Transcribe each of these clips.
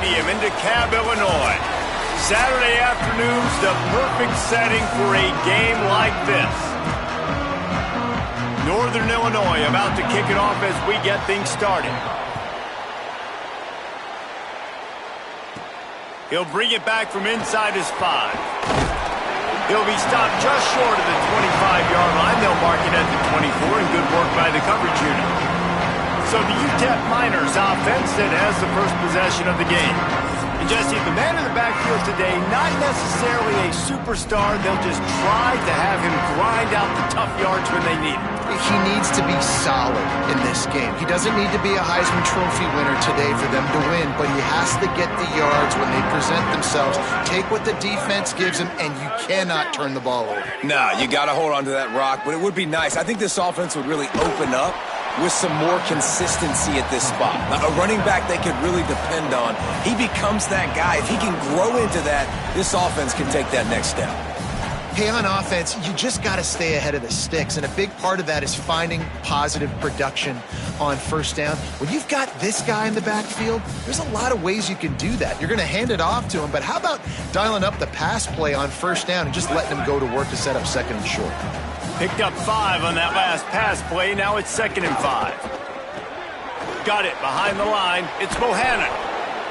Stadium in DeKalb, Illinois. Saturday afternoon's the perfect setting for a game like this. Northern Illinois about to kick it off as we get things started. He'll bring it back from inside his 5. He'll be stopped just short of the 25-yard line. They'll mark it at the 24, and good work by the coverage unit. So the UTEP Miners offense that has the first possession of the game. And Jesse, the man in the backfield today, not necessarily a superstar. They'll just try to have him grind out the tough yards when they need it. He needs to be solid in this game. He doesn't need to be a Heisman Trophy winner today for them to win, but he has to get the yards when they present themselves. Take what the defense gives him, and you cannot turn the ball over. No, you got to hold on to that rock, but it would be nice. I think this offense would really open up with some more consistency at this spot. A running back they could really depend on. He becomes that guy. If he can grow into that, this offense can take that next step. Hey, on offense, you just got to stay ahead of the sticks, and a big part of that is finding positive production on first down. When you've got this guy in the backfield, there's a lot of ways you can do that. You're going to hand it off to him, but how about dialing up the pass play on first down and just letting him go to work to set up second and short? Picked up 5 on that last pass play. Now it's 2nd and 5. Got it behind the line. It's Bohannon.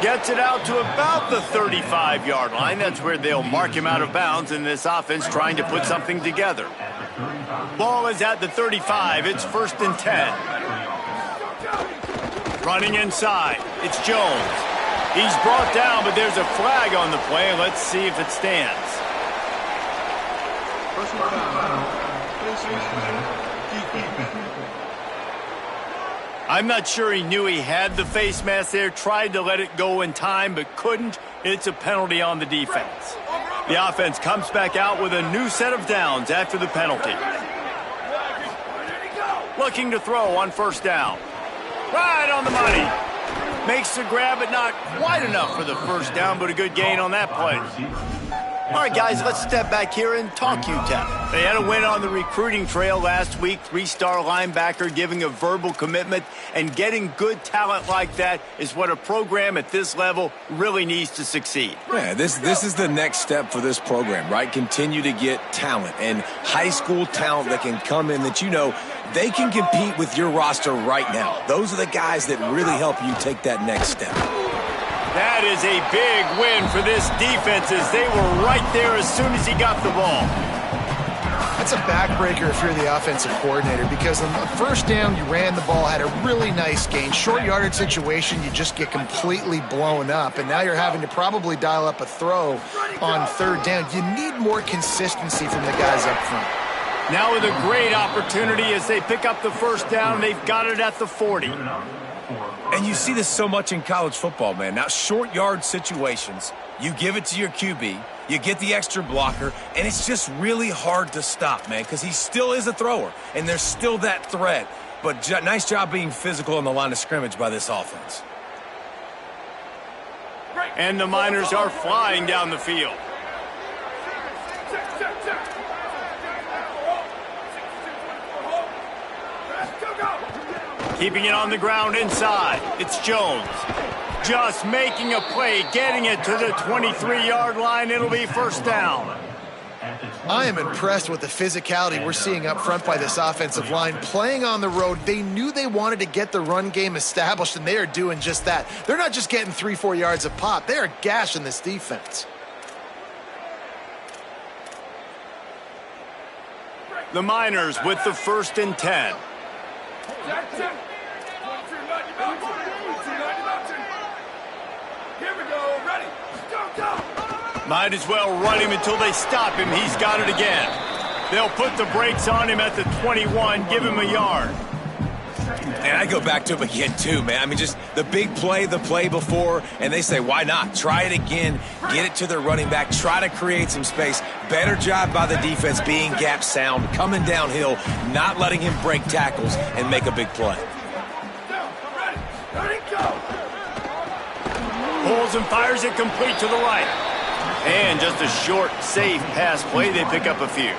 Gets it out to about the 35-yard line. That's where they'll mark him out of bounds in this offense trying to put something together. Ball is at the 35. It's 1st and 10. Running inside. It's Jones. He's brought down, but there's a flag on the play. Let's see if it stands. I'm not sure he knew he had the face mask there, tried to let it go in time, but couldn't. It's a penalty on the defense. The offense comes back out with a new set of downs after the penalty. Looking to throw on first down. Right on the money. Makes the grab, but not quite enough for the first down, but a good gain on that play. All right, guys, let's step back here and talk UTEP. They had a win on the recruiting trail last week. 3-star linebacker giving a verbal commitment, and getting good talent like that is what a program at this level really needs to succeed. Yeah, this is the next step for this program, right? Continue to get talent and high school talent that can come in that you know they can compete with your roster right now. Those are the guys that really help you take that next step. That is a big win for this defense as they were right there as soon as he got the ball. That's a backbreaker if you're the offensive coordinator, because on the first down you ran the ball, had a really nice gain. Short yardage situation, you just get completely blown up, and now you're having to probably dial up a throw on 3rd down. You need more consistency from the guys up front. Now with a great opportunity as they pick up the first down, they've got it at the 40. And you see this so much in college football, man. Now, short yard situations, you give it to your QB, you get the extra blocker, and it's just really hard to stop, man, because he still is a thrower, and there's still that threat. But nice job being physical on the line of scrimmage by this offense. And the Miners are flying down the field. Keeping it on the ground inside. It's Jones. Just making a play, getting it to the 23-yard line. It'll be first down. I am impressed with the physicality we're seeing up front by this offensive line. Playing on the road, they knew they wanted to get the run game established, and they are doing just that. They're not just getting 3-4 yards a pop. They are gashing this defense. The Miners with the 1st and 10. Might as well run him until they stop him. He's got it again. They'll put the brakes on him at the 21, give him a yard. And I go back to him again, too, man. I mean, just the big play, the play before, and they say, why not? Try it again, get it to their running back, try to create some space. Better job by the defense being gap sound, coming downhill, not letting him break tackles and make a big play. Pulls and fires it complete to the right. And just a short, safe pass play. They pick up a few.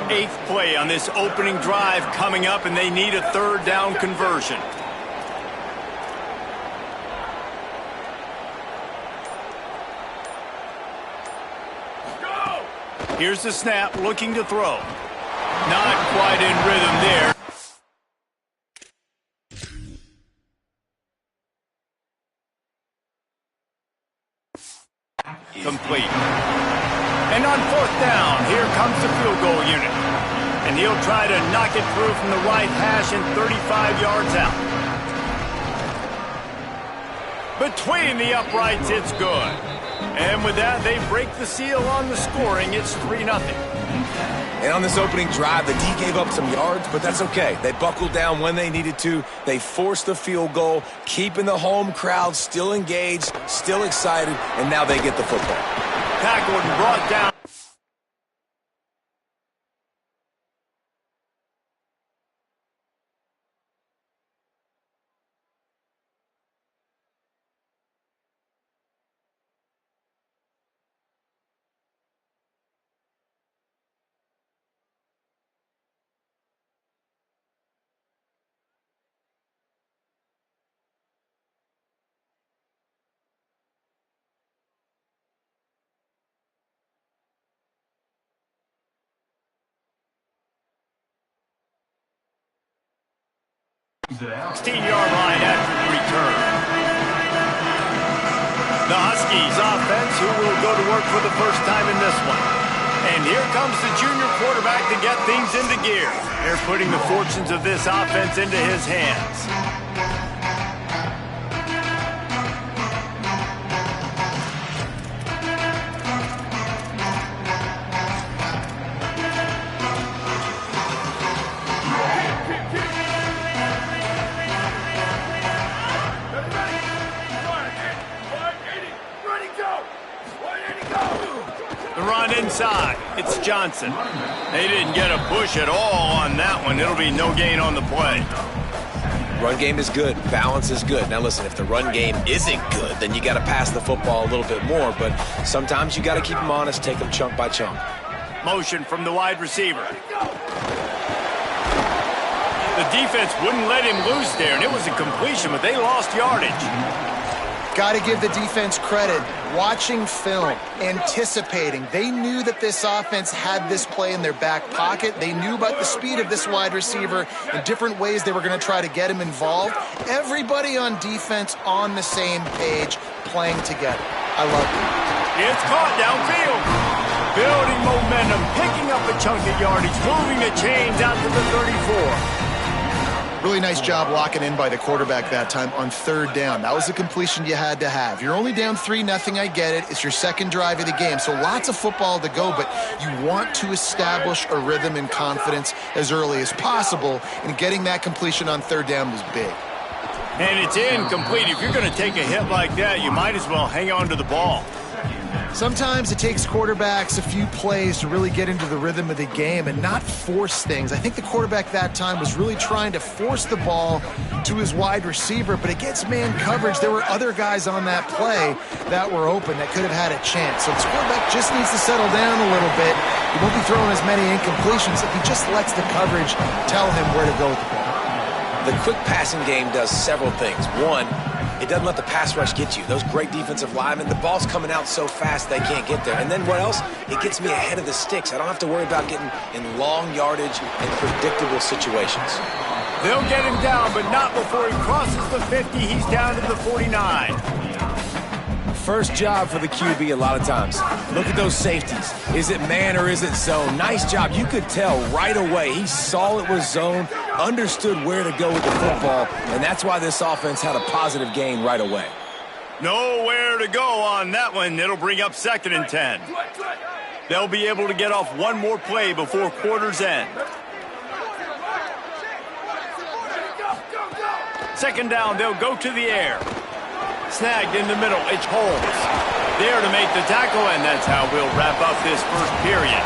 8th play on this opening drive coming up, and they need a 3rd down conversion. Here's the snap, looking to throw. Not quite in rhythm there. Complete. And on 4th down, here comes the field goal unit. And he'll try to knock it through from the right hash and 35 yards out. Between the uprights, it's good. And with that, they break the seal on the scoring. It's 3-0. And on this opening drive, the D gave up some yards, but that's okay. They buckled down when they needed to. They forced the field goal, keeping the home crowd still engaged, still excited, and now they get the football. Tackled and brought down. It out. 16-yard line after the return. The Huskies offense, who will go to work for the first time in this one. And here comes the junior quarterback to get things into gear. They're putting the fortunes of this offense into his hands. Inside, it's Johnson. They didn't get a push at all on that one. It'll be no gain on the play. Run game is good. Balance is good. Now listen, if the run game isn't good, then you got to pass the football a little bit more. But sometimes you got to keep them honest, take them chunk by chunk. Motion from the wide receiver. The defense wouldn't let him loose there, and it was a completion, but they lost yardage. Got to give the defense credit. Watching film, anticipating. They knew that this offense had this play in their back pocket. They knew about the speed of this wide receiver and different ways they were going to try to get him involved. Everybody on defense on the same page, playing together. I love it. It's caught downfield. Building momentum, picking up a chunk of yardage, moving the chains out to the 34. Really nice job locking in by the quarterback that time on 3rd down. That was the completion you had to have. You're only down 3-0, I get it. It's your second drive of the game, so lots of football to go, but you want to establish a rhythm and confidence as early as possible, and getting that completion on 3rd down was big. And it's incomplete. If you're going to take a hit like that, you might as well hang on to the ball. Sometimes it takes quarterbacks a few plays to really get into the rhythm of the game and not force things. I think the quarterback that time was really trying to force the ball to his wide receiver, but against man coverage, there were other guys on that play that were open that could have had a chance. So this quarterback just needs to settle down a little bit. He won't be throwing as many incompletions if he just lets the coverage tell him where to go with the ball. The quick passing game does several things. One, it doesn't let the pass rush get you. Those great defensive linemen, the ball's coming out so fast they can't get there. And then what else? It gets me ahead of the sticks. I don't have to worry about getting in long yardage and predictable situations. They'll get him down, but not before he crosses the 50. He's down to the 49. First job for the QB a lot of times. Look at those safeties. Is it man or is it zone? Nice job. You could tell right away. He saw it was zone, understood where to go with the football, and that's why this offense had a positive gain right away. Nowhere to go on that one. It'll bring up 2nd and 10. They'll be able to get off one more play before quarter's end. 2nd down, they'll go to the air. Snagged in the middle, it's Holmes. There to make the tackle, and that's how we'll wrap up this first period.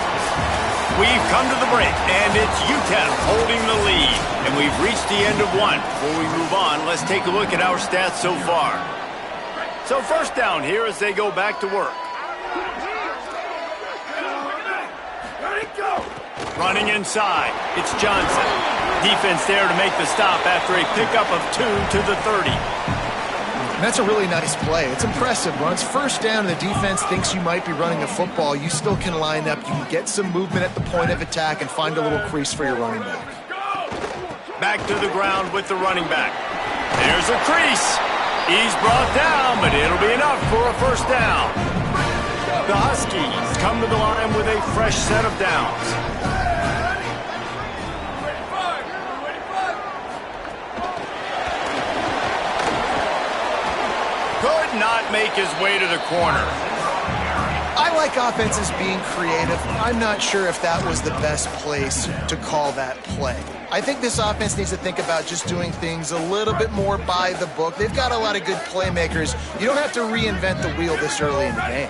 We've come to the break, and it's UTEP holding the lead. And we've reached the end of one. Before we move on, let's take a look at our stats so far. So 1st down here as they go back to work. Running inside, it's Johnson. Defense there to make the stop after a pickup of 2 to the 30. And that's a really nice play. It's impressive. When it's first down and the defense thinks you might be running the football, you still can line up. You can get some movement at the point of attack and find a little crease for your running back. Back to the ground with the running back. There's a crease. He's brought down, but it'll be enough for a first down. The Huskies come to the line with a fresh set of downs. Could not make his way to the corner. I like offenses being creative. I'm not sure if that was the best place to call that play. I think this offense needs to think about just doing things a little bit more by the book. They've got a lot of good playmakers. You don't have to reinvent the wheel this early in the game.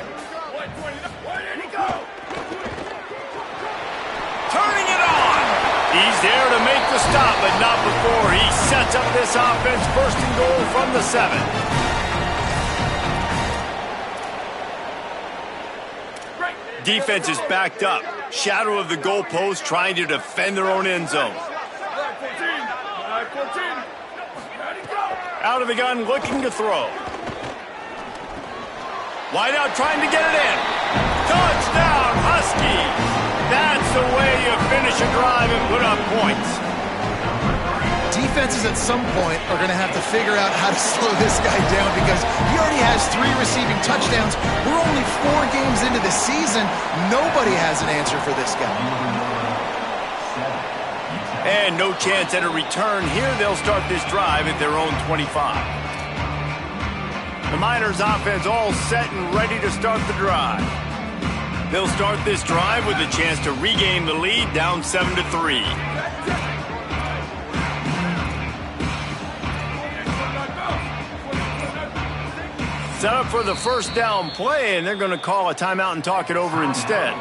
Turning it on. He's there to make the stop, but not before he sets up this offense first and goal from the 7. Defense is backed up. Shadow of the goalpost trying to defend their own end zone. Out of the gun, looking to throw. Wide out, trying to get it in. Touchdown, Huskies! That's the way you finish a drive and put up points. Defenses at some point are going to have to figure out how to slow this guy down because he already has 3 receiving touchdowns. We're only 4 games into the season. Nobody has an answer for this guy. And no chance at a return here. They'll start this drive at their own 25. The Miners offense all set and ready to start the drive. They'll start this drive with a chance to regain the lead down 7-3. Set up for the first down play, and they're going to call a timeout and talk it over instead.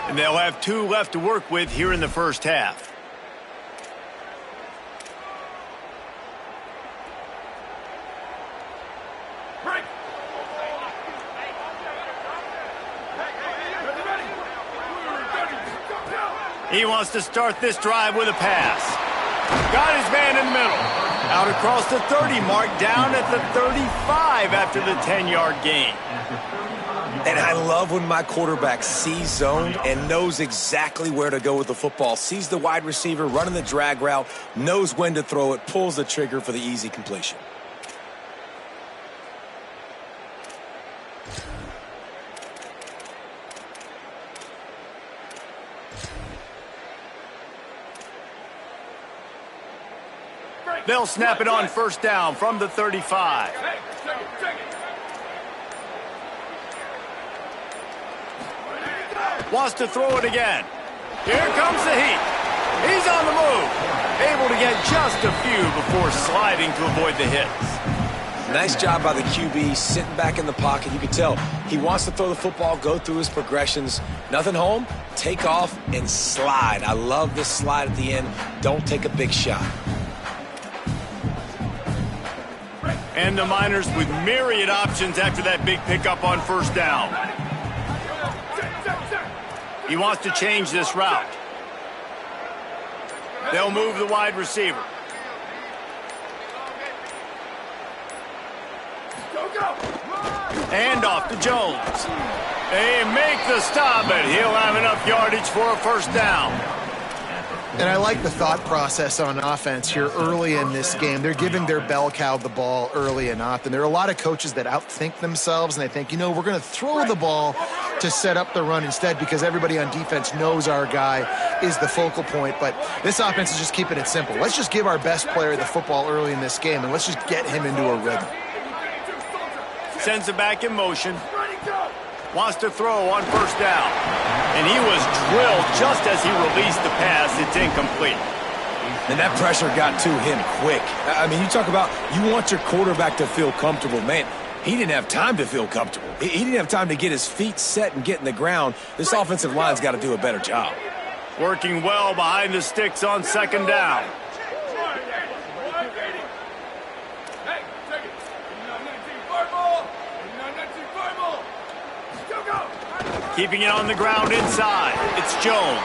And they'll have 2 left to work with here in the first half. He wants to start this drive with a pass. Got his man in the middle. Out across the 30 mark, down at the 35 after the 10-yard gain. And I love when my quarterback sees zoned and knows exactly where to go with the football. Sees the wide receiver running the drag route, knows when to throw it, pulls the trigger for the easy completion. They'll snap it on first down from the 35. Wants to throw it again. Here comes the heat. He's on the move. Able to get just a few before sliding to avoid the hits. Nice job by the QB, sitting back in the pocket. You can tell he wants to throw the football, go through his progressions. Nothing home, take off, and slide. I love this slide at the end. Don't take a big shot. And the Miners with myriad options after that big pickup on first down. He wants to change this route. They'll move the wide receiver. Hand off to Jones. They make the stop, but he'll have enough yardage for a first down. And I like the thought process on offense here early in this game. They're giving their bell cow the ball early and often. There are a lot of coaches that outthink themselves, and they think, you know, we're going to throw the ball to set up the run instead because everybody on defense knows our guy is the focal point. But this offense is just keeping it simple. Let's just give our best player the football early in this game, and let's just get him into a rhythm. Sends it back in motion. Wants to throw on first down. And he was drilled just as he released the pass. It's incomplete. And that pressure got to him quick. I mean, you talk about you want your quarterback to feel comfortable. Man, he didn't have time to feel comfortable. He didn't have time to get his feet set and get in the ground. This offensive line's got to do a better job. Working well behind the sticks on second down. Keeping it on the ground inside. It's Jones.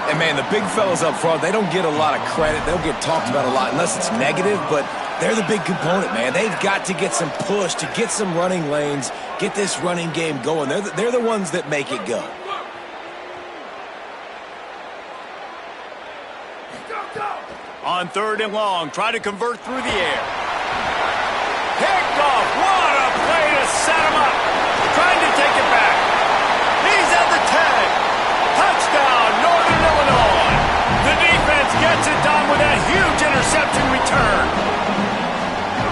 And, man, the big fellas up front, they don't get a lot of credit. They'll get talked about a lot unless it's negative, but They're the big component, man. They've got to get some push, to get some running lanes, get this running game going. They're the ones that make it go. On 3rd and long, try to convert through the air. Picked off. What a play to set him up. Trying to take it back. He's at the 10. Touchdown, Northern Illinois. The defense gets it done with a huge interception return.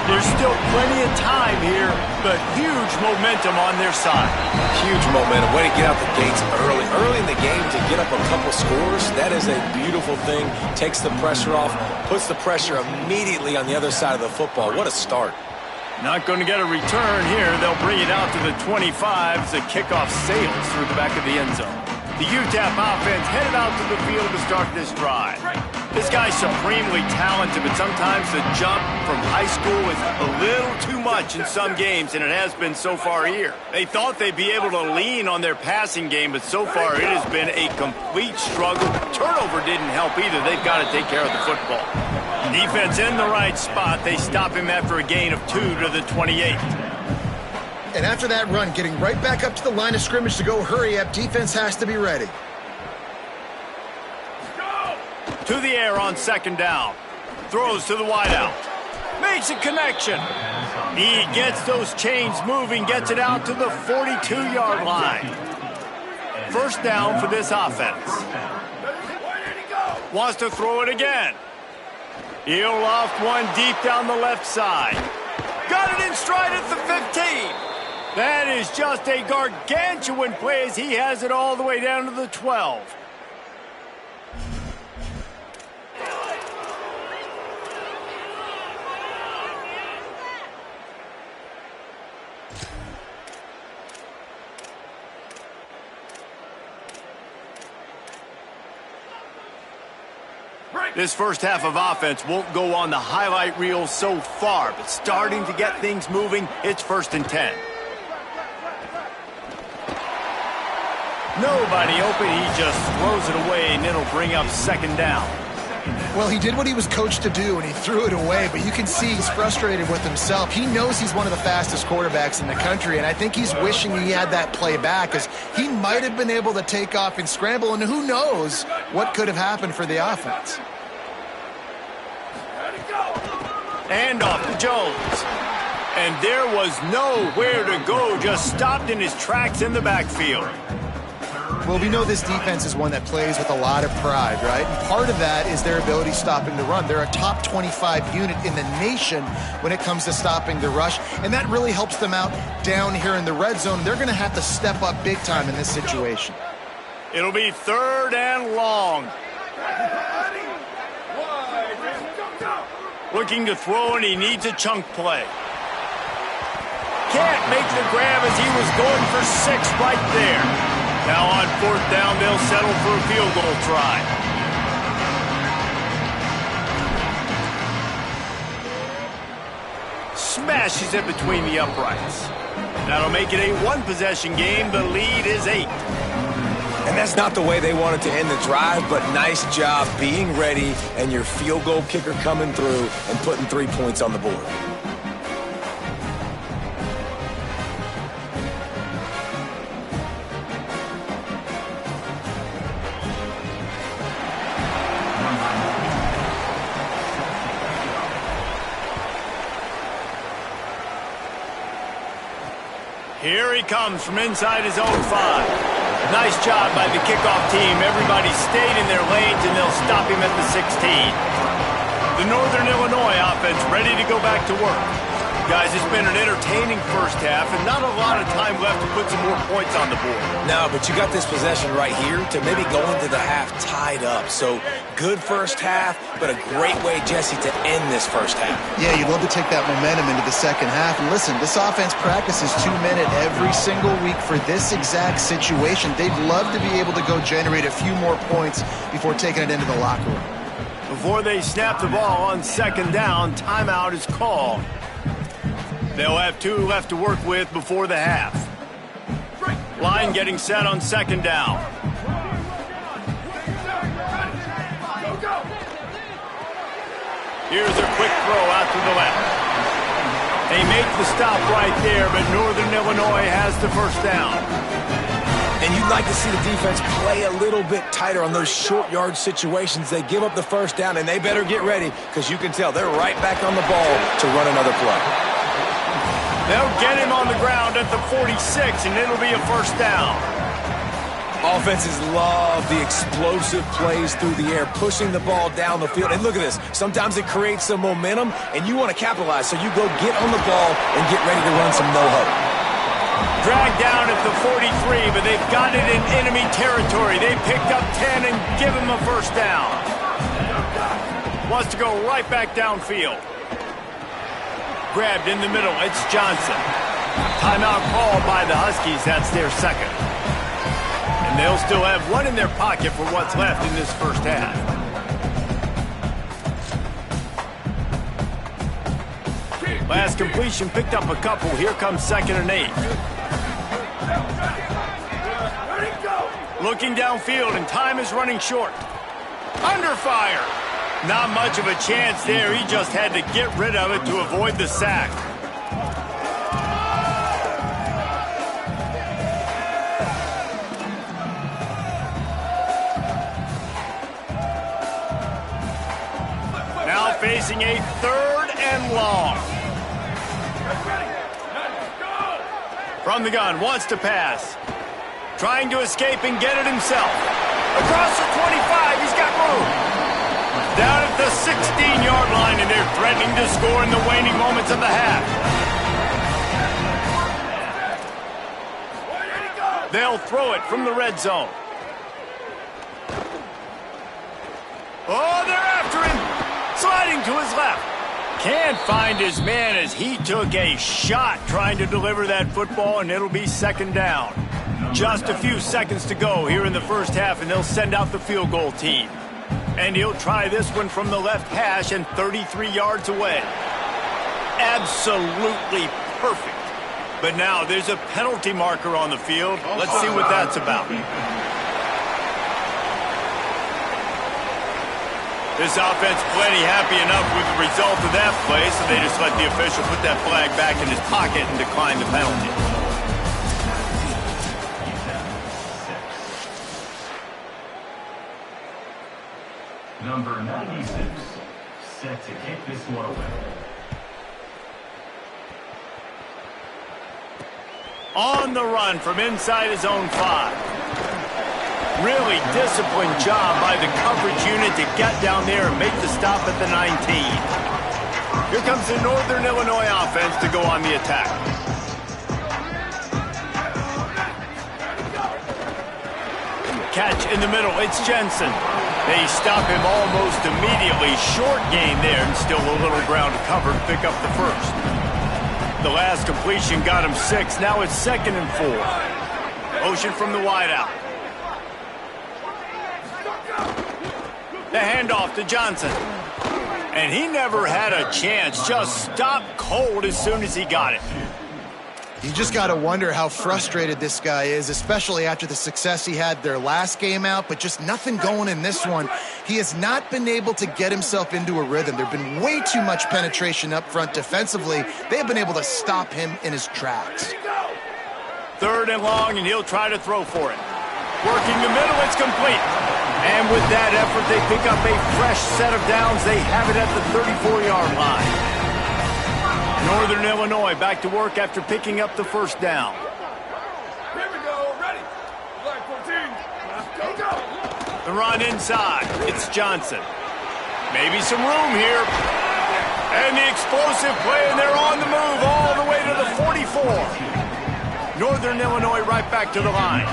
There's still plenty of time here, but huge momentum on their side. Huge momentum. Way to get out the gates early. Early in the game to get up a couple scores, that is a beautiful thing. Takes the pressure off, puts the pressure immediately on the other side of the football. What a start. Not going to get a return here. They'll bring it out to the 25 as the kickoff sails through the back of the end zone. The UTEP offense headed out to the field to start this drive. This guy's supremely talented, but sometimes the jump from high school is a little too much in some games, and it has been so far here. They thought they'd be able to lean on their passing game, but so far it has been a complete struggle. Turnover didn't help either. They've got to take care of the football. Defense in the right spot. They stop him after a gain of 2 to the 28. And after that run, getting right back up to the line of scrimmage to go hurry up, defense has to be ready. To the air on 2nd down. Throws to the wideout. Makes a connection. He gets those chains moving, gets it out to the 42-yard line. 1st down for this offense. Wants to throw it again. He'll loft one deep down the left side. Got it in stride at the 15. That is just a gargantuan play as he has it all the way down to the 12. This first half of offense won't go on the highlight reel so far, but starting to get things moving, it's 1st and 10. Nobody open, he just throws it away, and it'll bring up 2nd down. Well, he did what he was coached to do, and he threw it away, but you can see he's frustrated with himself. He knows he's one of the fastest quarterbacks in the country, and I think he's wishing he had that play back, because he might have been able to take off and scramble, and who knows what could have happened for the offense. And off to Jones. And there was nowhere to go, just stopped in his tracks in the backfield. Well, we know this defense is one that plays with a lot of pride, right? And part of that is their ability stopping the run. They're a top 25 unit in the nation when it comes to stopping the rush, and that really helps them out down here in the red zone. They're going to have to step up big time in this situation. It'll be 3rd and long. Looking to throw, and he needs a chunk play. Can't make the grab as he was going for 6 right there. Now on 4th down, they'll settle for a field goal try. Smashes it between the uprights. That'll make it a 1-possession game. The lead is 8. And that's not the way they wanted to end the drive, but nice job being ready and your field goal kicker coming through and putting 3 points on the board. Here he comes from inside his own 5. Nice job by the kickoff team. Everybody stayed in their lanes, and they'll stop him at the 16. The Northern Illinois offense ready to go back to work. Guys, it's been an entertaining first half, and not a lot of time left to put some more points on the board. No, but you got this possession right here to maybe go into the half tied up. So good first half, but a great way, Jesse, to end this first half. Yeah, you'd love to take that momentum into the second half. And listen, this offense practices 2-minute every single week for this exact situation. They'd love to be able to go generate a few more points before taking it into the locker room. Before they snap the ball on 2nd down, timeout is called. They'll have 2 left to work with before the half. Line getting set on 2nd down. Here's a quick throw out to the left. They make the stop right there, but Northern Illinois has the first down. And you'd like to see the defense play a little bit tighter on those short yard situations. They give up the first down, and they better get ready because you can tell they're right back on the ball to run another play. They'll get him on the ground at the 46, and it'll be a first down. Offenses love the explosive plays through the air, pushing the ball down the field. And look at this. Sometimes it creates some momentum, and you want to capitalize. So you go get on the ball and get ready to run some no-huddle. Dragged down at the 43, but they've got it in enemy territory. They picked up 10 and give him a first down. Wants to go right back downfield. Grabbed in the middle. It's Johnson. Timeout called by the Huskies. That's their second. And they'll still have one in their pocket for what's left in this first half. Last completion picked up a couple. Here comes 2nd and 8. Looking downfield, and time is running short. Under fire. Not much of a chance there. He just had to get rid of it to avoid the sack. Now facing a 3rd and long. From the gun, wants to pass. Trying to escape and get it himself. Across the 25, he's got room. Down at the 16-yard line, and they're threatening to score in the waning moments of the half. They'll throw it from the red zone. Oh, they're after him. Sliding to his left. Can't find his man as he took a shot trying to deliver that football, and it'll be 2nd down. Just a few seconds to go here in the first half, and they'll send out the field goal team. And he'll try this one from the left hash and 33 yards away. Absolutely perfect. But now there's a penalty marker on the field. Let's see what that's about. This offense plenty happy enough with the result of that play, so they just let the official put that flag back in his pocket and decline the penalty. Number 96, set to kick this one away. On the run from inside his own 5. Really disciplined job by the coverage unit to get down there and make the stop at the 19. Here comes the Northern Illinois offense to go on the attack. Catch in the middle, it's Jensen. They stop him almost immediately. Short gain there, and still a little ground to cover to pick up the first. The last completion got him 6. Now it's 2nd and 4. Motion from the wideout. The handoff to Johnson. And he never had a chance. Just stopped cold as soon as he got it. You just got to wonder how frustrated this guy is, especially after the success he had their last game out, but just nothing going in this one. He has not been able to get himself into a rhythm. There have been way too much penetration up front defensively. They have been able to stop him in his tracks. 3rd and long, and he'll try to throw for it. Working the middle, it's complete. And with that effort, they pick up a fresh set of downs. They have it at the 34-yard line. Northern Illinois back to work after picking up the first down. Here we go, ready. Flag 14. Go, go. The run inside. It's Johnson. Maybe some room here. And the explosive play, and they're on the move all the way to the 44. Northern Illinois right back to the line.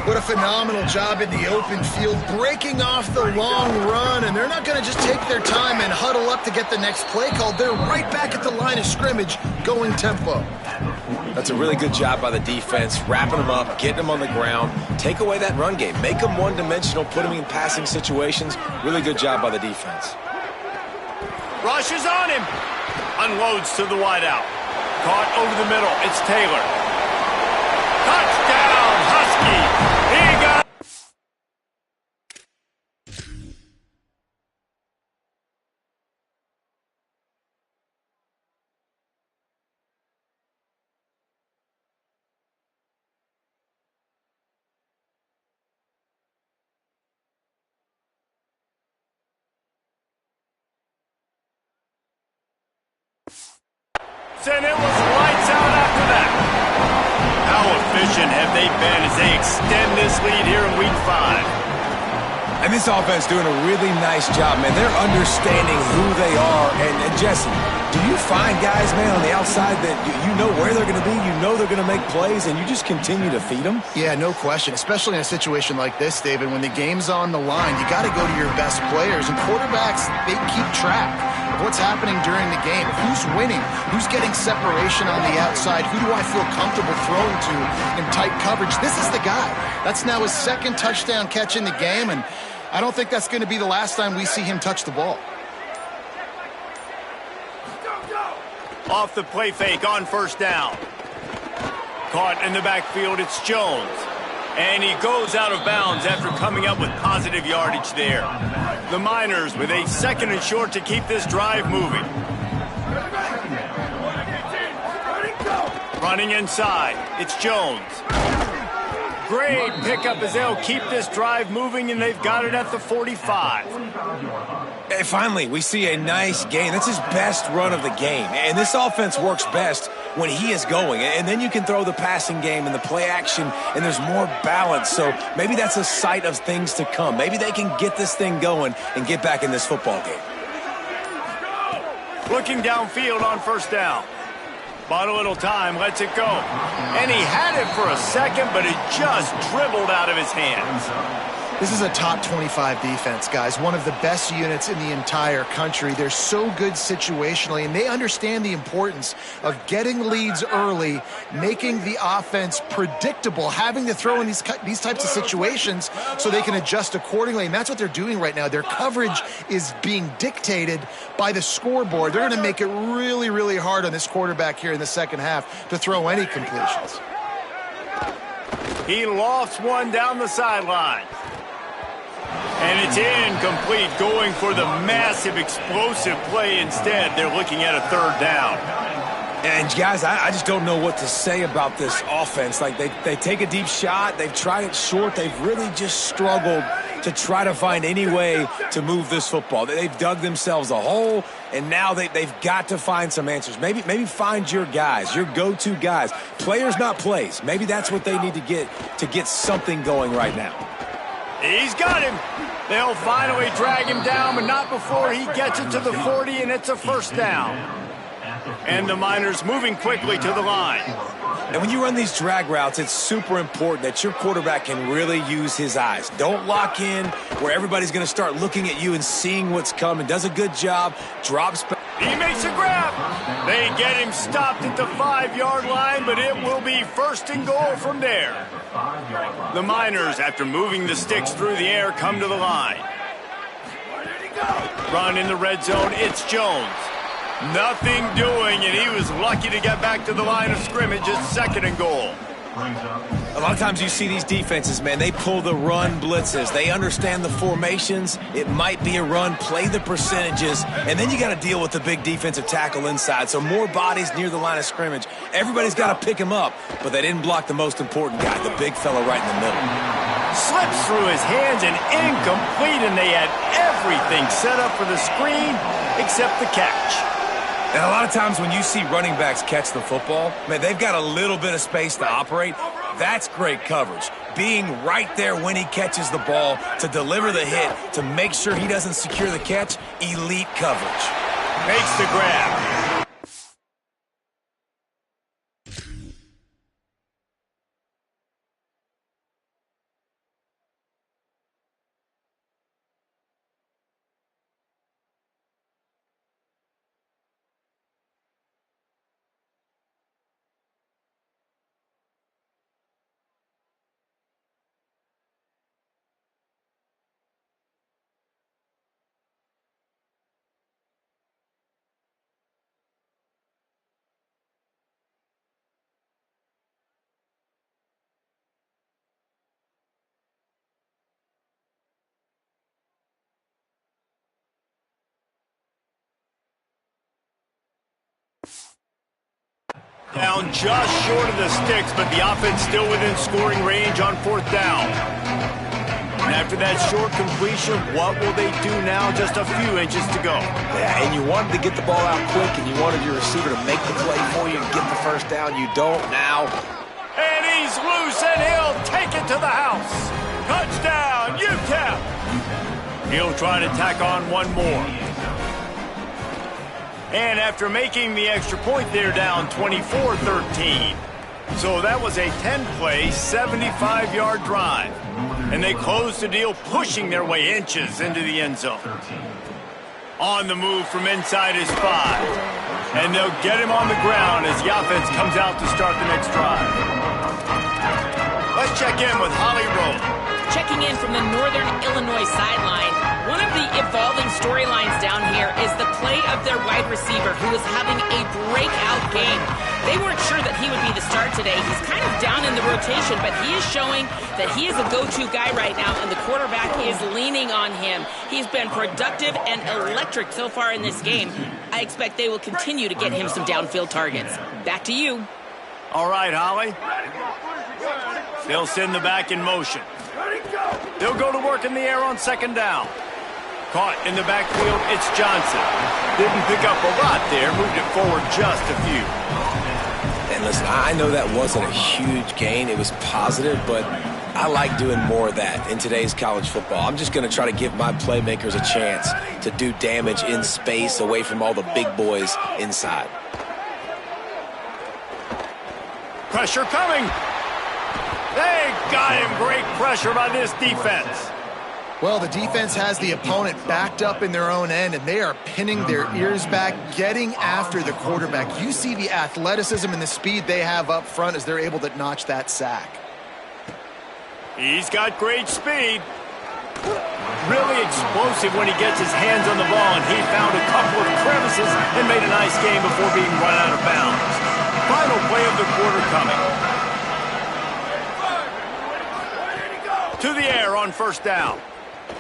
What a phenomenal job in the open field, breaking off the long run, and they're not going to just take their time and huddle up to get the next play called. They're right back at the line of scrimmage, going tempo. That's a really good job by the defense, wrapping them up, getting them on the ground, take away that run game, make them one-dimensional, put them in passing situations. Really good job by the defense. Rushes on him. Unloads to the wideout. Caught over the middle. It's Taylor. Touchdown, Husky. He got And it was lights out after that. How efficient have they been as they extend this lead here in Week 5? And this offense doing a really nice job, man. They're understanding who they are. And Jesse, do you find guys, man, on the outside that you know where they're going to be, you know they're going to make plays, and you just continue to feed them? Yeah, no question, especially in a situation like this, David, when the game's on the line, you got to go to your best players. And quarterbacks, they keep track of what's happening during the game. Who's winning? Who's getting separation on the outside? Who do I feel comfortable throwing to in tight coverage? This is the guy. That's now his second touchdown catch in the game, and I don't think that's going to be the last time we see him touch the ball. Off the play fake on first down. Caught in the backfield, it's Jones. And he goes out of bounds after coming up with positive yardage there. The Miners with a second and short to keep this drive moving. Running inside, it's Jones. Great pickup as they'll keep this drive moving, and they've got it at the 45. Hey, finally, we see a nice gain. That's his best run of the game. And this offense works best when he is going. And then you can throw the passing game and the play action, and there's more balance. So maybe that's a sight of things to come. Maybe they can get this thing going and get back in this football game. Looking downfield on first down. Bought a little time, lets it go. And he had it for a second, but it just dribbled out of his hands. This is a top 25 defense, guys. One of the best units in the entire country. They're so good situationally, and they understand the importance of getting leads early, making the offense predictable, having to throw in these types of situations so they can adjust accordingly. And that's what they're doing right now. Their coverage is being dictated by the scoreboard. They're going to make it really, really hard on this quarterback here in the second half to throw any completions. He lofts one down the sideline. And it's incomplete, going for the massive explosive play instead. They're looking at a third down. And guys, I just don't know what to say about this offense. Like they take a deep shot, they've tried it short, they've really just struggled to try to find any way to move this football. They've dug themselves a hole, and now they've got to find some answers. Maybe find your guys, your go-to guys. Players, not plays. Maybe that's what they need to get something going right now. He's got him. They'll finally drag him down, but not before he gets it to the 40, and it's a first down. And the Miners moving quickly to the line. And when you run these drag routes, it's super important that your quarterback can really use his eyes. Don't lock in where everybody's going to start looking at you and seeing what's coming. Does a good job, drops back. He makes a grab. They get him stopped at the 5-yard line, but it will be first and goal from there. The Miners, after moving the sticks through the air, come to the line. Run in the red zone, it's Jones. Nothing doing, and he was lucky to get back to the line of scrimmage. It's second and goal. A lot of times you see these defenses, man, they pull the run blitzes. They understand the formations. It might be a run, play the percentages, and then you got to deal with the big defensive tackle inside. So more bodies near the line of scrimmage. Everybody's got to pick him up, but they didn't block the most important guy, the big fella right in the middle. Slips through his hands and incomplete, and they had everything set up for the screen except the catch. And a lot of times when you see running backs catch the football, man, they've got a little bit of space to operate. That's great coverage. Being right there when he catches the ball to deliver the hit, to make sure he doesn't secure the catch, elite coverage. Makes the grab. Down just short of the sticks, but the offense still within scoring range on fourth down. And after that short completion, what will they do now? Just a few inches to go. Yeah, and you wanted to get the ball out quick, and you wanted your receiver to make the play for you and get the first down. You don't now. And he's loose, and he'll take it to the house. Touchdown, UTEP! He'll try to tack on one more. And after making the extra point, they're down 24-13. So that was a 10-play, 75-yard drive. And they closed the deal, pushing their way inches into the end zone. On the move from inside his 5. And they'll get him on the ground as the offense comes out to start the next drive. Let's check in with Holly Rowe. Checking in from the Northern Illinois sideline, one of the evolving storylines down here is the play of their wide receiver, who is having a breakout game. They weren't sure that he would be the start today. He's kind of down in the rotation, but he is showing that he is a go-to guy right now, and the quarterback is leaning on him. He's been productive and electric so far in this game. I expect they will continue to get him some downfield targets. Back to you. All right, Holly. They'll send the back in motion. They'll go to work in the air on second down. Caught in the backfield, it's Johnson. Didn't pick up a lot there, moved it forward just a few. And listen, I know that wasn't a huge gain. It was positive, but I like doing more of that in today's college football. I'm just going to try to give my playmakers a chance to do damage in space away from all the big boys inside. Pressure coming. They got him. Great pressure by this defense. Well, the defense has the opponent backed up in their own end, and they are pinning their ears back, getting after the quarterback. You see the athleticism and the speed they have up front as they're able to notch that sack. He's got great speed. Really explosive when he gets his hands on the ball, and he found a couple of crevices and made a nice game before being run out of bounds. Final play of the quarter coming. To the air on first down.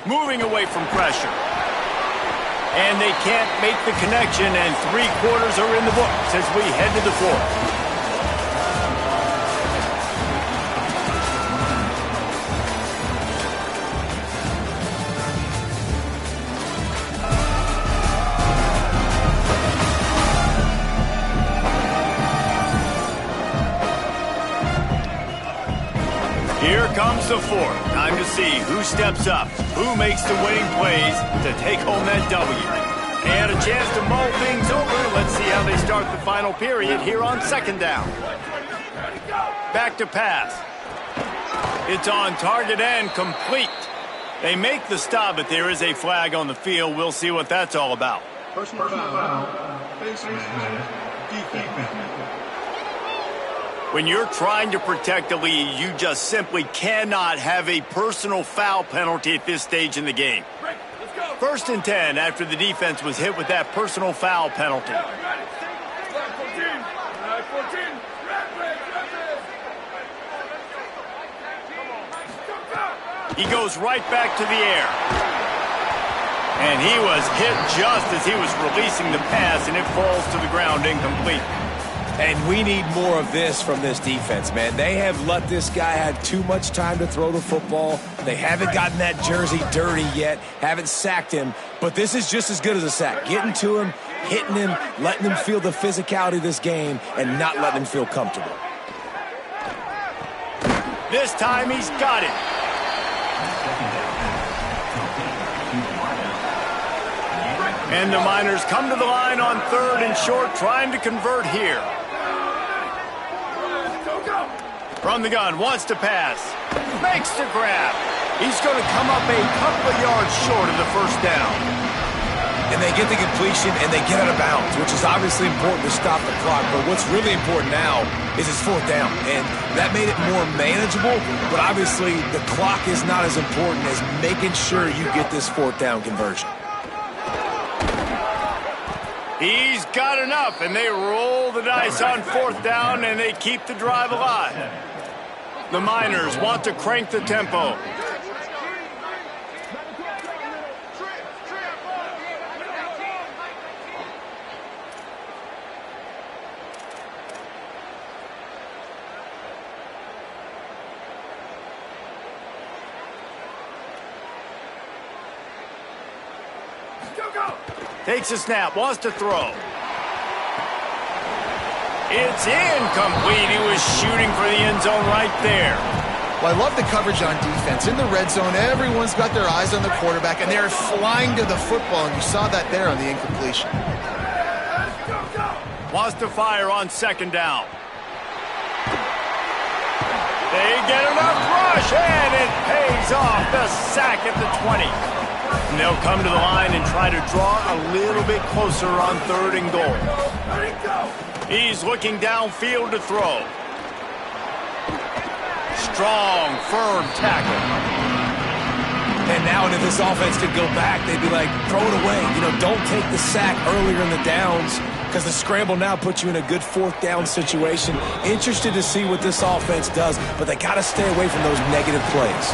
Moving away from pressure. And they can't make the connection, and 3 quarters are in the books as we head to the fourth. Here comes the fourth. Time to see who steps up, who makes the winning plays to take home that W. And a chance to mull things over. Let's see how they start the final period here on second down. Back to pass. It's on target and complete. They make the stop, but there is a flag on the field. We'll see what that's all about. Personal foul. Face mask. Defense. When you're trying to protect a lead, you just simply cannot have a personal foul penalty at this stage in the game. First and 10 after the defense was hit with that personal foul penalty. He goes right back to the air. And he was hit just as he was releasing the pass, and it falls to the ground incomplete. And we need more of this from this defense, man. They have let this guy have too much time to throw the football. They haven't gotten that jersey dirty yet, haven't sacked him. But this is just as good as a sack. Getting to him, hitting him, letting him feel the physicality of this game, and not letting him feel comfortable. This time he's got it. And the Miners come to the line on third and short, trying to convert here. From the gun, wants to pass. Makes the grab. He's going to come up a couple of yards short of the first down. And they get the completion, and they get out of bounds, which is obviously important to stop the clock. But what's really important now is it's fourth down. And that made it more manageable, but obviously the clock is not as important as making sure you get this fourth down conversion. He's got enough, and they roll the dice on fourth down, and they keep the drive alive. The Miners want to crank the tempo. Takes a snap, wants to throw. It's incomplete. He was shooting for the end zone right there. Well, I love the coverage on defense. In the red zone, everyone's got their eyes on the quarterback, and they're flying to the football, and you saw that there on the incompletion. Wants to fire on second down. They get enough rush, and it pays off. The sack at the 20. And they'll come to the line and try to draw a little bit closer on 3rd and goal. He's looking downfield to throw. Strong, firm tackle. And now if this offense could go back, they'd be like, throw it away. You know, don't take the sack earlier in the downs because the scramble now puts you in a good 4th down situation. Interested to see what this offense does, but they got to stay away from those negative plays.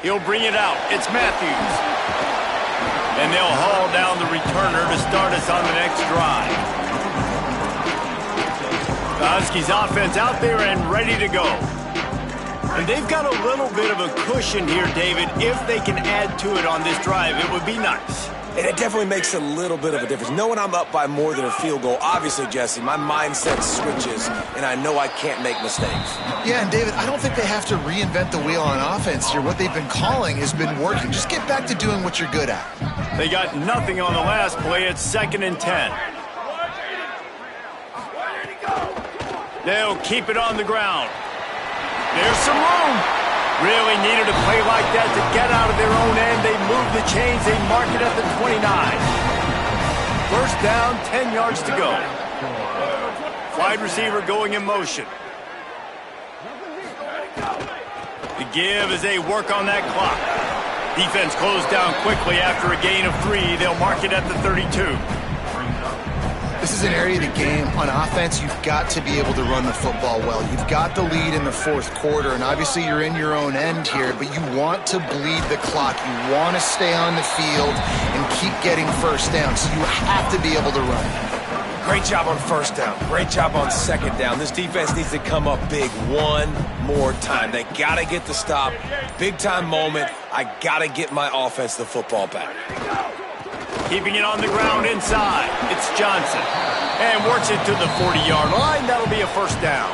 He'll bring it out. It's Matthews. And they'll haul down the returner to start us on the next drive. The Huskies offense out there and ready to go. And they've got a little bit of a cushion here, David. If they can add to it on this drive, it would be nice. And it definitely makes a little bit of a difference. Knowing I'm up by more than a field goal, obviously, Jesse, my mindset switches, and I know I can't make mistakes. Yeah, and David, I don't think they have to reinvent the wheel on offense here. What they've been calling has been working. Just get back to doing what you're good at. They got nothing on the last play. It's 2nd and 10. They'll keep it on the ground. There's some room. Really needed a play like that to get out of their own end. They move the chains. They mark it at the 29. 1st down, 10 yards to go. Wide receiver going in motion. The give as they work on that clock. Defense closed down quickly after a gain of 3. They'll mark it at the 32. This is an area of the game on offense you've got to be able to run the football well. You've got the lead in the 4th quarter, and obviously you're in your own end here, but you want to bleed the clock. You want to stay on the field and keep getting 1st down, so you have to be able to run. Great job on 1st down. Great job on 2nd down. This defense needs to come up big one more time. They got to get the stop. Big-time moment. I got to get my offense the football back. Keeping it on the ground inside. It's Johnson. And works it to the 40-yard line. That'll be a 1st down.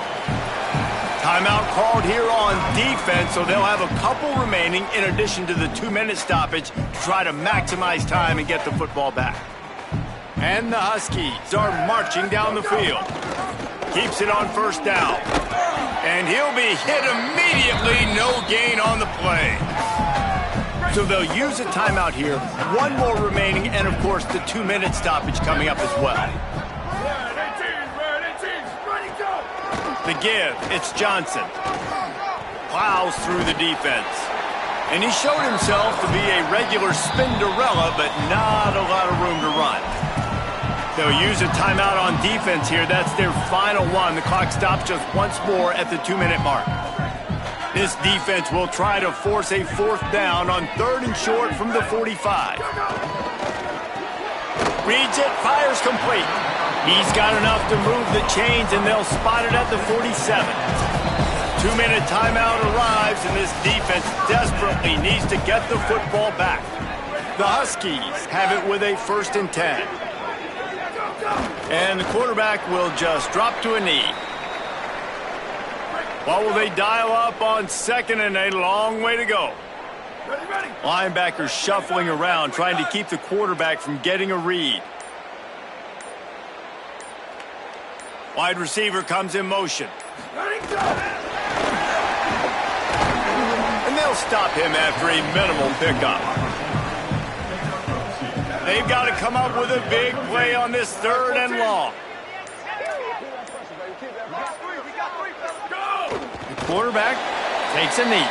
Timeout called here on defense, so they'll have a couple remaining in addition to the 2-minute stoppage to try to maximize time and get the football back. And the Huskies are marching down the field. Keeps it on 1st down. And he'll be hit immediately. No gain on the play. So they'll use a timeout here. 1 more remaining, and of course the 2-minute stoppage coming up as well. The give, it's Johnson. Plows through the defense. And he showed himself to be a regular Spinderella, but not a lot of room to run. They'll use a timeout on defense here. That's their final one. The clock stops just once more at the 2-minute mark. This defense will try to force a 4th down on 3rd and short from the 45. Reads it, fires complete. He's got enough to move the chains, and they'll spot it at the 47. 2-minute timeout arrives, and this defense desperately needs to get the football back. The Huskies have it with a 1st and 10. And the quarterback will just drop to a knee. What will they dial up on 2nd and a long way to go? Linebackers shuffling around, trying to keep the quarterback from getting a read. Wide receiver comes in motion. And they'll stop him after a minimal pickup. They've got to come up with a big play on this 3rd and long. The quarterback takes a knee.